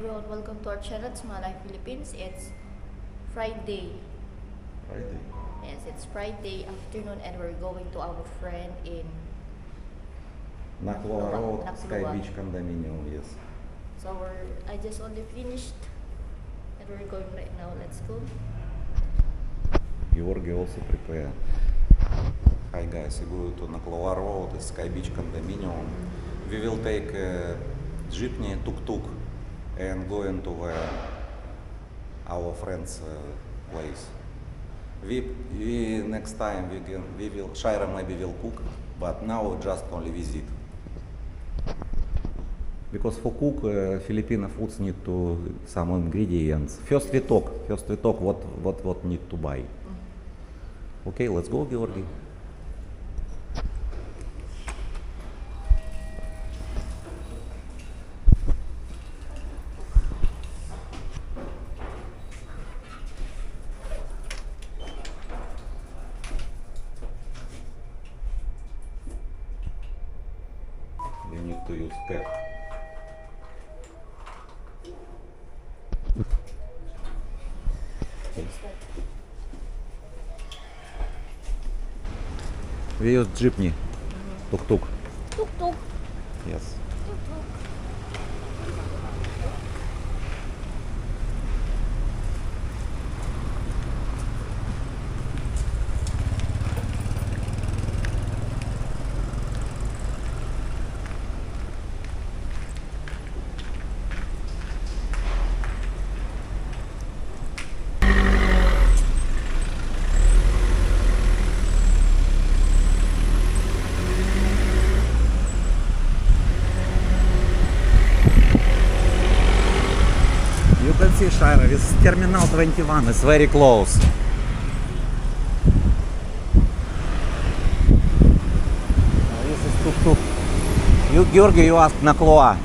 everyone, welcome to our channel, Smalay Philippines. It's Friday. Friday. Yes, it's Friday afternoon and we're going to our friend in Nakloa Road, Nakloa. Sky Beach Condominium, yes. So I just only finished and we're going right now. Let's go. Georgi also prepare. Hi guys, we go to Nakloa Road, Sky Beach Condominium. We will take a jeepney, tuk-tuk, and go into our friend's place. We next time we will Shaira maybe will cook, but now just only visit. Because for cook Filipino foods need to some ingredients. First we talk what need to buy. Okay, let's go, Georgi. We need to use tap. We use jeepney, tuk-tuk. Tuk-tuk. Yes. Tuk-tuk. You can see Shaira, this Terminal 21 is very close. This is tuk-tuk. You, Georgi, you ask Nakloa.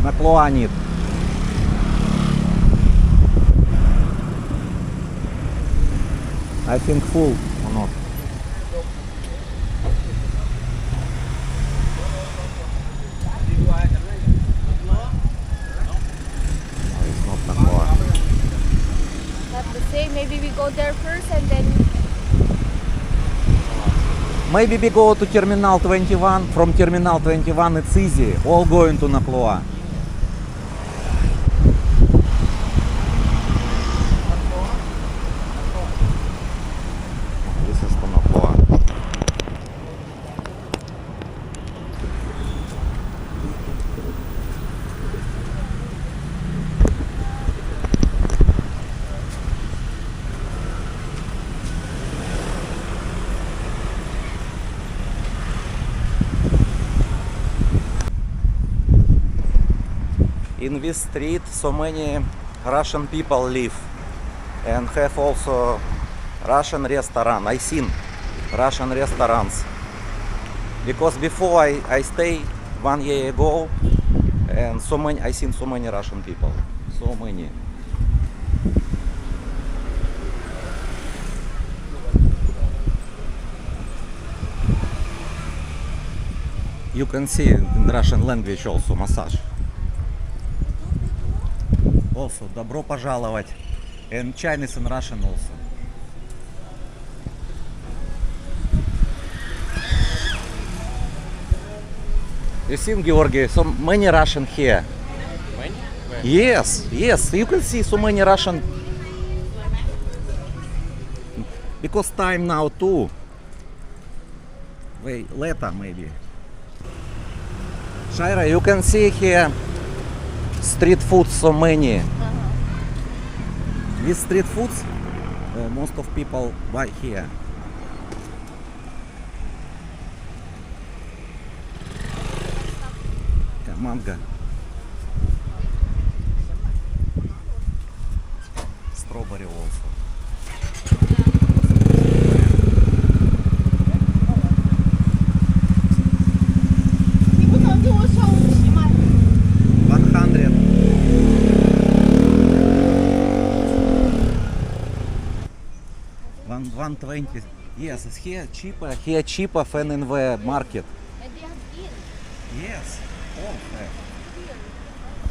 Nakloa need. I think full or not. No, it's not Nakloa. Not the same. Maybe we go there first and then Maybe we go to Terminal 21. From Terminal 21 it's easy. All going to Nakloa. This is to Nakloa. In this street so many Russian people live and have also Russian restaurant. I seen Russian restaurants because before I stay 1 year ago and I seen so many Russian people, so many. You can see in Russian language also massage. Also, добро пожаловать. And Chinese and Russian also. You see, Georgi, so many Russian here. Many? Where? Yes, yes, you can see so many Russian. Because time now too. Wait, later maybe. Shaira, you can see here street food so many. These street foods, most of people buy here. Mango. Strawberry also. One 120. Yes, it's here cheaper than in the market. and they have in. Yes. Oh,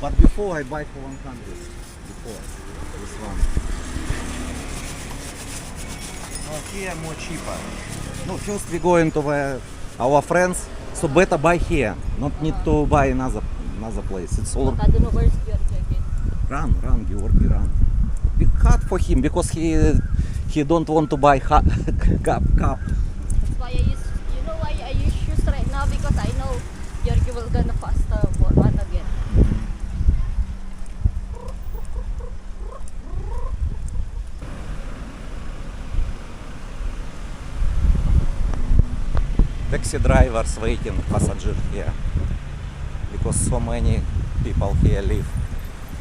But before I buy for 100. Before this one. No, here more cheaper. No, first we go into our friends. So better buy here. Not need to buy another place. It's all. But I don't know where's your jacket. Run, Georgi, run. Bit hard for him because he don't want to buy cup. That's why I use, you know why I use shoes right now? Because I know Georgie will gonna faster run again. Taxi drivers waiting passenger here because so many people here live.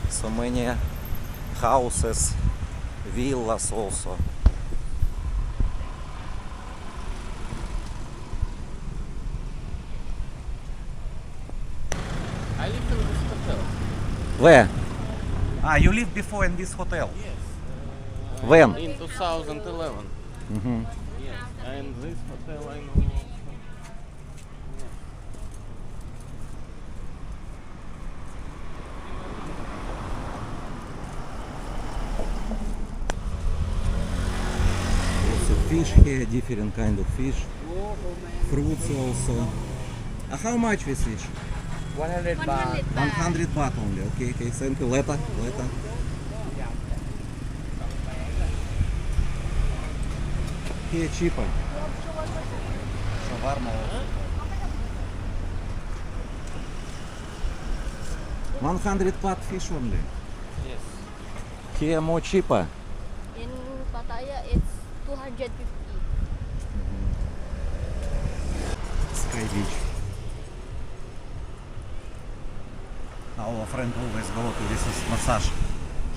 So many houses, villas also. I lived in this hotel. Where? Ah, you lived before in this hotel? Yes. When? In 2011. Mhm. Yes. And this hotel I know. Also fish here, different kind of fish. Fruits also. How much this fish? 100 baht. 100 baht only. Okay, thank you. Later. Here cheaper. Shawarma also. 100 baht fish only. Yes. Here more cheaper. In Pattaya, it's 250. Sky Beach. Our friend always go to this is massage.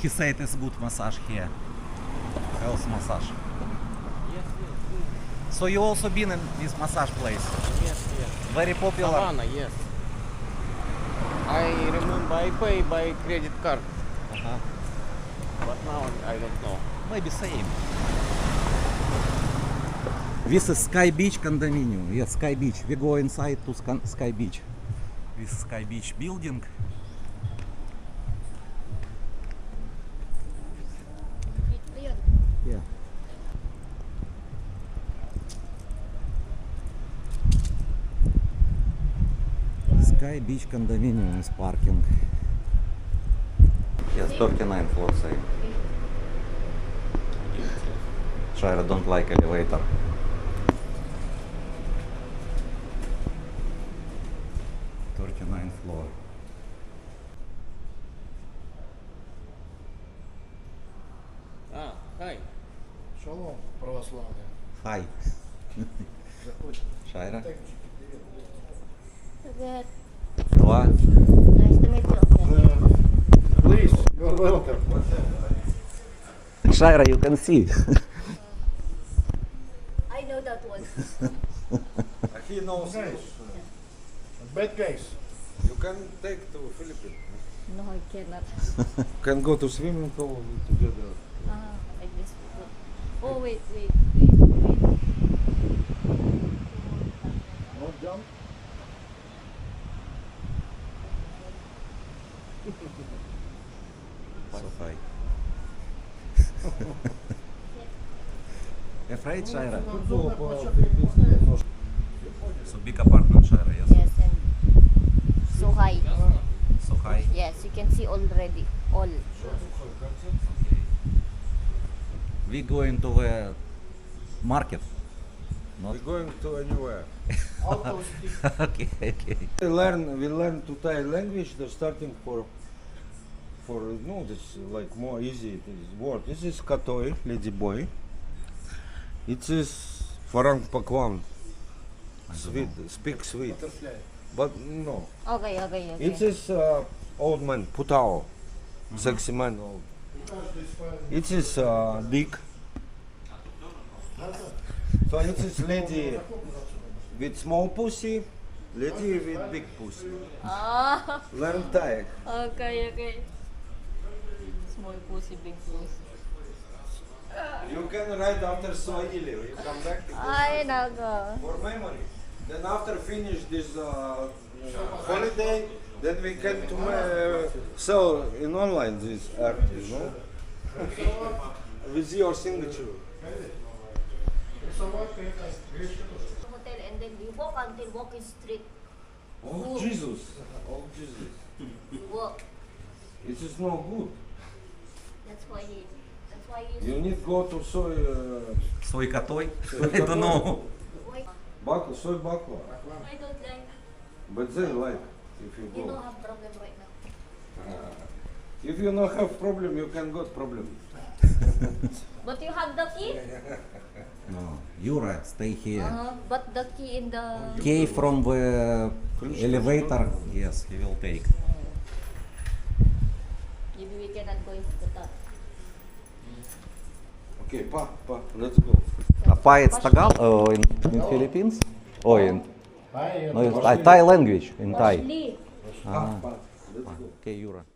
He said it's good massage here. Health massage. Yes, So you also been in this massage place? yes. Very popular. Havana, yes. I remember I pay by credit card, Uh-huh. but now I don't know. Maybe same. This is Sky Beach condominium. Yes, Sky Beach. We go inside to Sky Beach. This Sky Beach building. Yeah. Sky Beach condominium is parking. Yes, 39 floor same. Shira don't like elevator. Floor. Hi. Шалом, православные. Hi. Заходи. Shira. Good. Два. Nice to meet you. Please, you are welcome. Shira, you can see. I know that one. He knows Guys, English. bad guys. You can take to Philippines. No, I cannot. Can go to swimming pool together. Like this. Oh, wait. No jump. So high. Afraid, Shira? So big apartment, Shira, yes. Yes, and so high. So high. Yes, you can see already. All. We going to the market. Not We're going to anywhere. okay. We learn to Thai language. They're starting for no, this like more easy this word. This is katoi, lady boy. It is farang pakwan. Sweet, speak sweet. But no. Okay. It is old man, putao, sexy man. Old. It is dick. So it is lady with small pussy, lady with big pussy. Ah, Learn Thai. okay. Small pussy, big pussy. You can write after Swahili. You come back to Ay, nago. for memory. Then after finish this holiday, Then we can sell in online this art, you know, with your signature. Hotel and then we walk until walking street. Oh Jesus! Oh Jesus! We walk. It is no good. That's why he. You need go to soy Soy котой? Soy I don't know. Why? bakla, soy bakla. I don't like. But they like if you You don't go. have problem right now. If you not have problem, you can got problem. But you have the key. No, Yura, stay here. But the key in the. Key from the elevator. Yes, he will take. Maybe we cannot go into the top. Okay, pa, let's go. Pa it's Tagalog in Philippines? Oh, in Hi, no, it's Thai language in Thai. Ashley. Ah, Pa, let's go. okay, Yura.